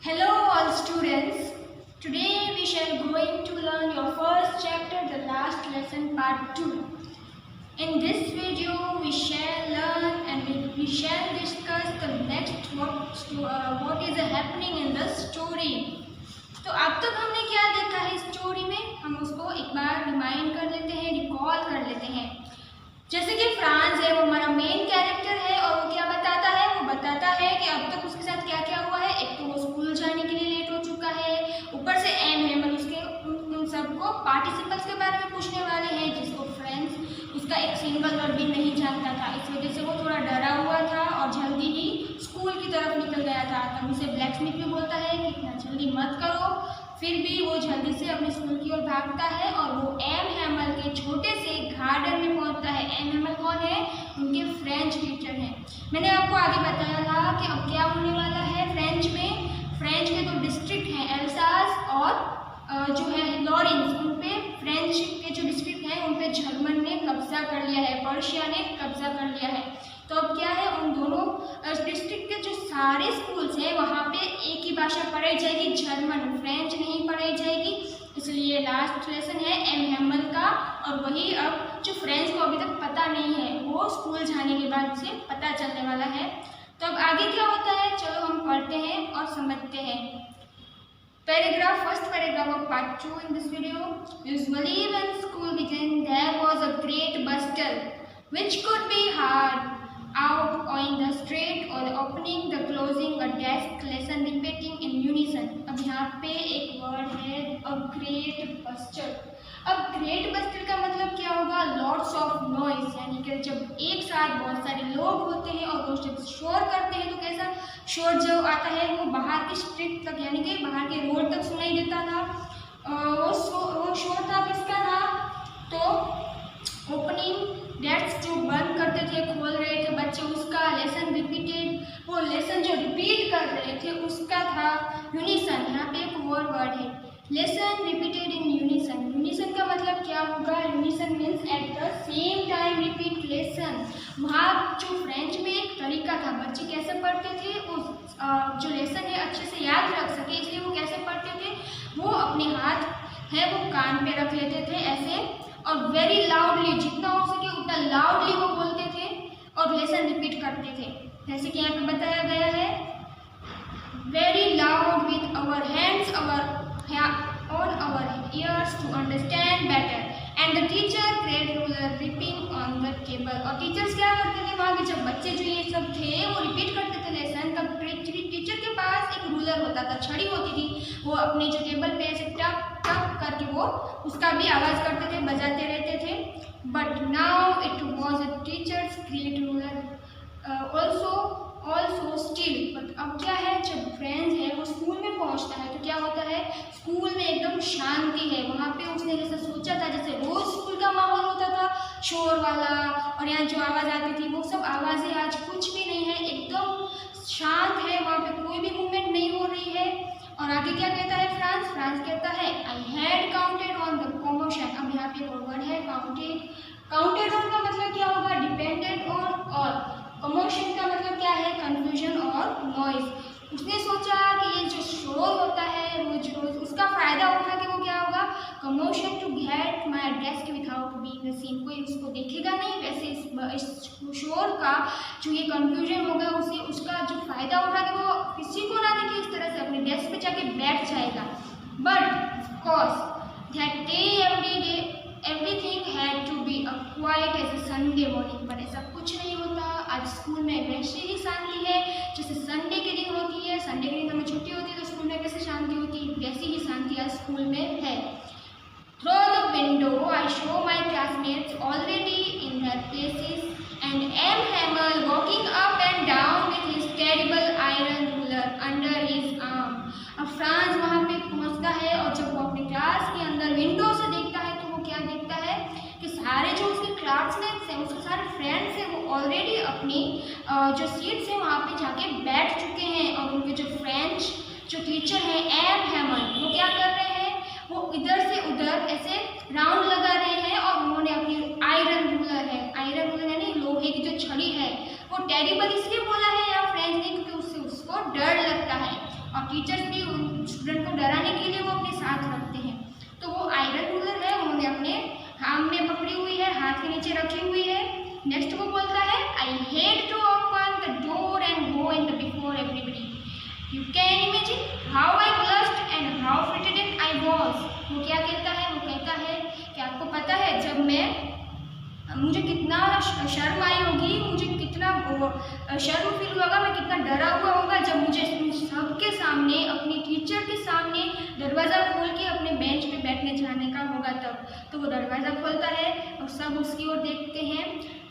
Hello all students. Today we shall going to learn your first chapter, the last lesson part 2. In this video we shall learn and we shall discuss the next what is happening in the story. तो अब तक हमने क्या देखा है story में, हम उसको एक बार रिमाइंड कर लेते हैं, रिकॉल कर लेते हैं। जैसे कि फ्रांस है, वो हमारा मेन कैरेक्टर है और वो क्या बताता है, वो बताता है कि अब तक उसके साथ क्या क्या हुआ है। एक तो वो स्कूल जाने के लिए लेट हो चुका है, ऊपर से एम है उसके उन सबको पार्टिसिपल्स के बारे में पूछने वाले हैं, जिसको फ्रेंड्स उसका एक सिंगल वर्ड भी नहीं जानता था। इस वजह से वो थोड़ा डरा हुआ था और जल्दी ही स्कूल की तरफ निकल गया था। तब उसे ब्लैकस्मिथ भी बोलता है कि इतना जल्दी मत करो, फिर भी वो जल्दी से अपने स्कूल की ओर भागता है और वो एम हैमल के छोटे से गार्डन में पहुंचता है। एम हैमल कौन है? उनके फ्रेंच टीचर हैं। मैंने आपको आगे बताया था कि अब क्या होने वाला है फ्रेंच में। फ्रेंच के दो डिस्ट्रिक्ट हैं, एल्सास और जो है लॉरेंस, उन पे फ्रेंच के जो डिस्ट्रिक्ट हैं उन पे जर्मन ने कब्जा कर लिया है, पर्शिया ने कब्जा कर लिया है। तो अब क्या है, उन दोनों डिस्ट्रिक्ट के जो सारे स्कूल्स हैं वहाँ पे एक ही भाषा पढ़ाई जाएगी, जर्मन, फ्रेंच नहीं पढ़ाई जाएगी। इसलिए लास्ट लेसन है एम हैमल का, और वही अब जो फ्रेंच को अभी तक पता नहीं है वो स्कूल जाने के बाद से पता चलने वाला है। तो अब आगे क्या होता है, चलो हम पढ़ते हैं और समझते हैं। Paragraph, first paragraph of part 2 in this video. Usually when school began, there was a great bustle, which could be heard out in the street or the opening, the closing, a desk, lesson repeating in unison. अब यहाँ पे एक word है, a great bustle. अब great buster का मतलब क्या होगा? लॉट्स ऑफ नॉइज, यानी कि जब एक साथ बहुत सारे लोग होते हैं और वो जब शोर करते हैं तो कैसा शोर जो आता है वो बाहर की स्ट्रीट तक, यानी कि बाहर के रोड तक सुनाई देता था। वो शोर था किसका था? तो ओपनिंग डेस्क जो बंद करते थे, खोल रहे थे बच्चे, उसका। लेसन रिपीटेड, वो लेसन जो रिपीट कर रहे थे उसका था। यूनिसन, यहाँ पे एक और वर्ड है, lesson repeated in unison. Unison का मतलब क्या होगा? Unison means at the same time repeat lesson. वहाँ जो फ्रेंच में एक तरीका था, बच्चे कैसे पढ़ते थे, उस जो लेसन है अच्छे से याद रख सके, इसलिए वो कैसे पढ़ते थे, वो अपने हाथ है वो कान पे रख लेते थे ऐसे, और वेरी लाउडली, जितना हो सके उतना लाउडली वो बोलते थे और लेसन रिपीट करते थे। जैसे कि यहाँ पे बताया गया है, very loud with our hands on our ears to understand better and the teacher create ruler ripping on the table। और टीचर्स क्या करते थे वहाँ के जब बच्चे जो ये सब थे वो रिपीट करते थे लेसन, तब टीचर के पास एक रूलर होता था, छड़ी होती थी, वो अपने जो टेबल पे ऐसे टप टप करके वो उसका भी आवाज़ करते थे, बजाते रहते थे। But now it was a teachers create ruler also still. But अब क्या है, जब फ्रेंड्स है वो स्कूल में पहुंचता है तो क्या होता है, स्कूल में एकदम शांति है। वहाँ पे उसने जैसे सोचा था, जैसे रोज स्कूल का माहौल होता था शोर वाला, और यहाँ जो आवाज़ आती थी वो सब आवाज़ें आज कुछ भी नहीं है, एकदम शांत है, वहाँ पे कोई भी मूवमेंट नहीं हो रही है। और आगे क्या कहता है फ्रांस कहता है, I had counted on the commotion. अब यहाँ पे वर्ड है काउंटेड ऑन का मतलब क्या होगा? डिपेंडेड ऑन और। कमोशन का मतलब क्या है? कन्फ्यूजन और नॉइज। उसने सोचा कि ये जो शोर होता है रोज रोज, उसका फ़ायदा उठा के वो क्या होगा, commotion to get my desk without being seen. कोई उसको देखेगा नहीं, वैसे इस शोर का जो ये कन्फ्यूजन होगा उसे उसका जो फ़ायदा उठा के वो किसी को ना देखे, इस तरह से अपने डेस्क पे जाके बैठ जाएगा। But cause that day everything had to be a quiet as a Sunday morning। पर ऐसा कुछ नहीं होता, आज स्कूल में वैसे ही शांति है जैसे संडे के दिन होती है। संडे के दिन हमें छुट्टी होती है तो स्कूल में कैसे शांति होती है, वैसी ही शांति आज स्कूल में है। Through the window I show my classmates already in their places and M. Hamel walking up and down with his terrible iron ruler under his arm। अब फ्रांस वहाँ पे पहुँचता है और जब वो अपने क्लास के अंदर विंडो से देखता है तो वो क्या देखता है कि सारे जो उसके क्लासमेट्स हैं, उसके सारे फ्रेंड्स हैं, वो ऑलरेडी अपनी जो सीट्स हैं वहाँ पे जाके बैठ चुके हैं। और उनके जो फ्रेंच जो टीचर हैं एम हैमल, वो क्या कर रहे हैं, वो इधर से उधर ऐसे राउंड लगा रहे हैं और उन्होंने अपनी आयरन रूलर है, आयरन रूलर यानी लोहे की जो छड़ी है, वो टेरिबल इसलिए बोला है या फ्रेंच ने क्योंकि उससे उसको डर लगता है। और टीचर्स भी हाथ के नीचे रखी हुई है। नेक्स्ट वो बोलता है I hate to open the door and go in the before everybody. You can imagine how I blushed and how frighted I was. वो क्या कहता है? वो कहता है कि आपको पता है जब मुझे कितना शर्म आई होगी, मुझे कितना शर्म फील होगा, मैं कितना डरा हुआ होगा जब मुझे सबके सामने, अपनी टीचर के सामने दरवाज़ा खोल के अपने बेंच पे बैठने जाने का होगा तब। तो वो दरवाज़ा खोलता है और सब उसकी ओर देखते हैं।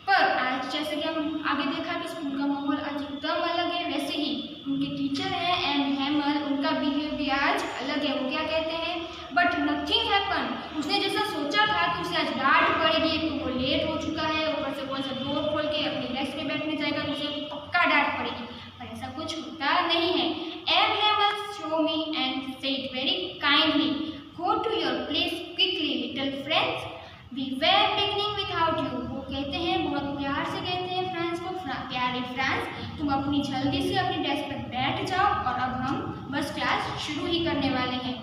पर आज जैसे कि हम आगे देखा कि स्कूल का माहौल आज एकदम अलग है, वैसे ही उनके टीचर हैं एम हेमल, उनका बिहेव भी आज अलग है। वो क्या कहते हैं? But nothing happen. उसने जैसा सोचा था कि उसे आज डांट पड़ेगी, तो वो लेट हो चुका है, ऊपर से कौन सा डोर खोल के अपनी डेस्क पे बैठने जाएगा तो उसे पक्का डांट पड़ेगी, पर ऐसा कुछ होता नहीं है। M Hamel show me and said very kindly, go to your place quickly little friends, we were beginning without you. वो कहते हैं, बहुत प्यार से कहते हैं फ्रांस को, प्यारे फ्रांस तुम अपनी जल्दी से अपनी डेस्क पर बैठ जाओ और अब हम बस क्लास शुरू ही करने वाले हैं।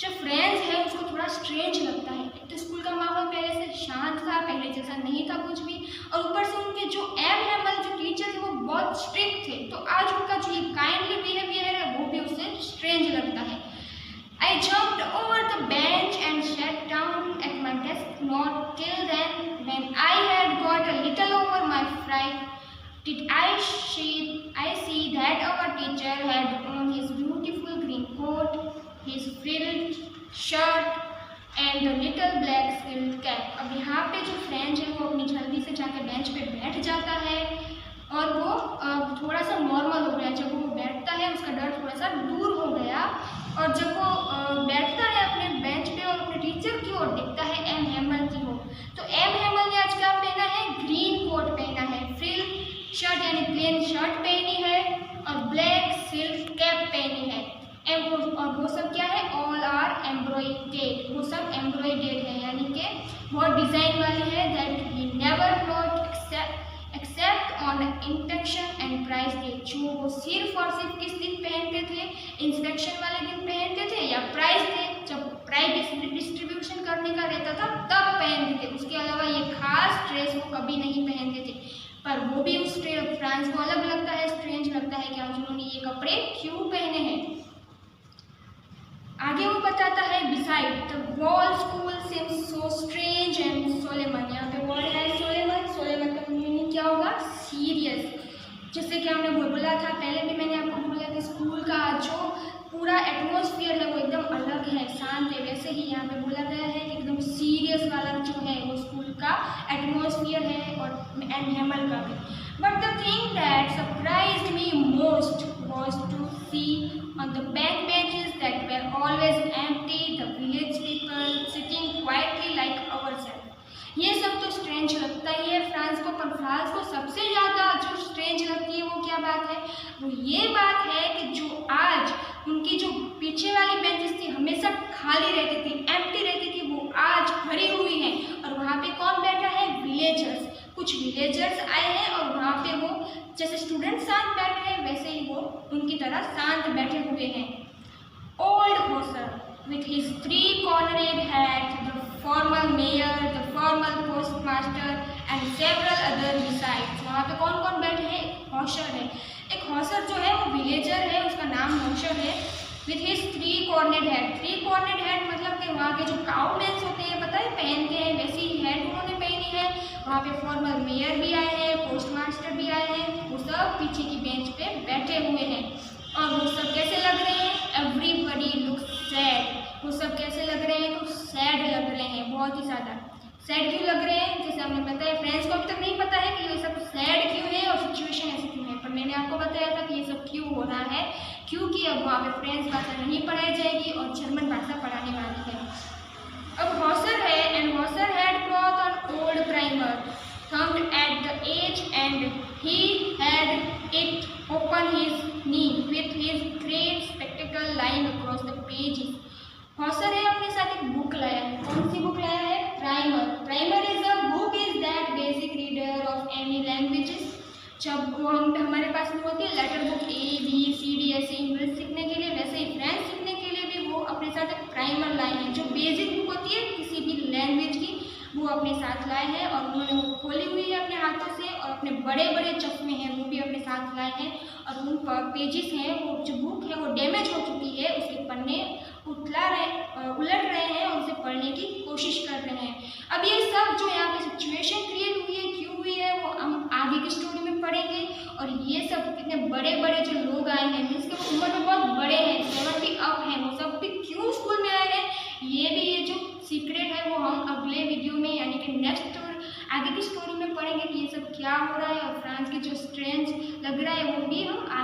जो फ्रेंड्स है उसको थोड़ा स्ट्रेंज लगता है। तो स्कूल का माहौल पहले से शांत था, पहले जैसा नहीं था कुछ भी, और ऊपर से उनके जो एम हेमल जो टीचर थे वो बहुत स्ट्रिक्ट थे, तो आज उनका जो ये काइंडली बिहेवियर है वो भी उसे स्ट्रेंज लगता है। I jumped over the bench and sat down at my desk. Not till then, when I had got a little over my fright, did I see that our teacher had on his beautiful green coat, his frilled shirt and the little black silk cap. अब यहाँ पे जो French है वो अपनी जल्दी से जाके बेंच पे बैठ जाता है और वो थोड़ा सा नॉर्मल हो गया। जब वो बैठता है उसका डर थोड़ा सा दूर हो गया, और जब वो बैठता है अपने बेंच पे और अपने टीचर की ओर देखता है एम हेमल की ओर, तो एम हेमल ने आज क्या पहना है? ग्रीन कोट पहना है, फ्रिल शर्ट यानी प्लेन शर्ट पहनी है और ब्लैक सिल्क कैप पहनी है। और वो सब क्या है? ऑल आर एम्ब्रॉयडेड, वो सब एम्ब्रॉयडेड है, यानी कि बहुत डिज़ाइन वाली है। That he never not except on inspection and prize day, जो वो सिर्फ और सिर्फ किस दिन पहनते थे? इंस्पेक्शन वाले दिन पहनते थे या प्राइज डे, जब प्राइज डिस्ट्रीब्यूशन करने का रहता था तब पहनते थे। उसके अलावा ये खास ड्रेस वो कभी नहीं पहनते थे। पर वो भी उस फ्रांस को अलग लगता है, स्ट्रेंज लगता है कि आज उन्होंने ये कपड़े क्यों पहने हैं। आगे वो बताता है beside the wall school seems so strange and solemn. यहाँ पे वर्ड है सोलेमन। सोलेमन का मीनिंग क्या होगा? सीरियस। जैसे कि हमने बोला था पहले भी, मैंने आपको बोला कि स्कूल का जो पूरा एटमॉस्फेयर है वो एकदम अलग है, शांत है, वैसे ही यहाँ पे बोला गया है कि एकदम सीरियस वाला जो है वो स्कूल का एटमॉस्फेयर है, और एम हेमल का भी। But the thing that surprised me most was to see on the back benches that were always empty the village people sitting quietly like ourselves. ये सब तो स्ट्रेंज लगता ही है फ्रांस को, पर फ्रांस को सबसे ज़्यादा जो स्ट्रेंज लगती है वो क्या बात है? वो ये बात है कि जो आज उनकी जो पीछे वाली बेंचेस थी हमेशा खाली रहती थी, एम्प्टी रहती थी, वो आज भरी हुई हैं। और वहाँ पे कौन बैठा है? विलेजर्स। कुछ विलेजर्स आए हैं और वहाँ पे वो जैसे स्टूडेंट शांत बैठे हैं वैसे ही वो उनकी तरह शांत बैठे हुए हैं। Old Hauser with his 3 cornered hat, the formal mayor, the formal postmaster and several other besides. वहाँ पे कौन कौन बैठे हैं? एक हॉशर है। एक हॉशर जो है वो विलेजर है, उसका नाम हॉशर है। With his 3 cornered hat, 3 cornered hat मतलब कि वहाँ के जो काउमेन्स होते हैं पता है पहनते हैं, वैसी हैट उन्होंने पहनी है। वहाँ पे फॉर्मल मेयर भी आए हैं, पोस्ट मास्टर भी आए हैं, वो सब पीछे की बेंच पे बैठे हुए हैं। और वो सब कैसे लग रहे हैं? Everybody looks sad. वो सब कैसे लग रहे हैं? तो सैड लग रहे हैं, बहुत ही ज़्यादा। सैड क्यों लग रहे हैं? जैसे हमने बताया फ्रेंड्स को अभी तक नहीं पता है कि ये सब सैड क्यों है और सिचुएशन ऐसी क्यों है, पर मैंने आपको बताया था कि ये सब क्यों हो रहा है, क्योंकि अब वहाँ पे फ्रेंच भाषा नहीं पढ़ाई जाएगी और जर्मन भाषा पढ़ाने वाली है। अब हॉसर है and Hauser had brought on old primer thumbed at the edge and he had it open his knee with his great spectacle lying across the pages. Hauser है अपने साथ एक बुक लाया है। कौन सी बुक लाया है? Primer. Primer is a book is that basic reader of any languages. जब वो हमारे पास में होती है लेटर बुक ABCD ऐसे इंग्लिश सीखने के लिए, वैसे ही फ्रेंच सीखने के लिए भी वो अपने साथ एक प्राइमर लाए हैं। जो बेसिक बुक होती है किसी भी लैंग्वेज की वो अपने साथ लाए हैं और उन्होंने वो खोली हुई है अपने हाथों से, और अपने बड़े बड़े चश्मे हैं वो भी अपने साथ लाए हैं, और उन पेजेस हैं, वो जो बुक है वो डैमेज हो चुकी है, उसके पन्ने उलट रहे हैं और उसे पढ़ने की कोशिश कर रहे हैं। अब ये सब जो यहाँ पे सिचुएशन क्रिएट हुई है, क्यों हुई है, वो हम आगे की स्टोरी में पढ़ेंगे। और ये सब कितने बड़े बड़े जो लोग आए हैं, मीन्स के वो उम्र में बहुत बड़े हैं, 70 अप हैं, वो सब भी क्यों स्कूल में आए हैं, ये जो सीक्रेट है वो हम अगले वीडियो में यानी कि नेक्स्ट आगे की स्टोरी में पढ़ेंगे कि ये सब क्या हो रहा है, और फ्रांस की जो स्ट्रेंज लग रहा है वो भी हम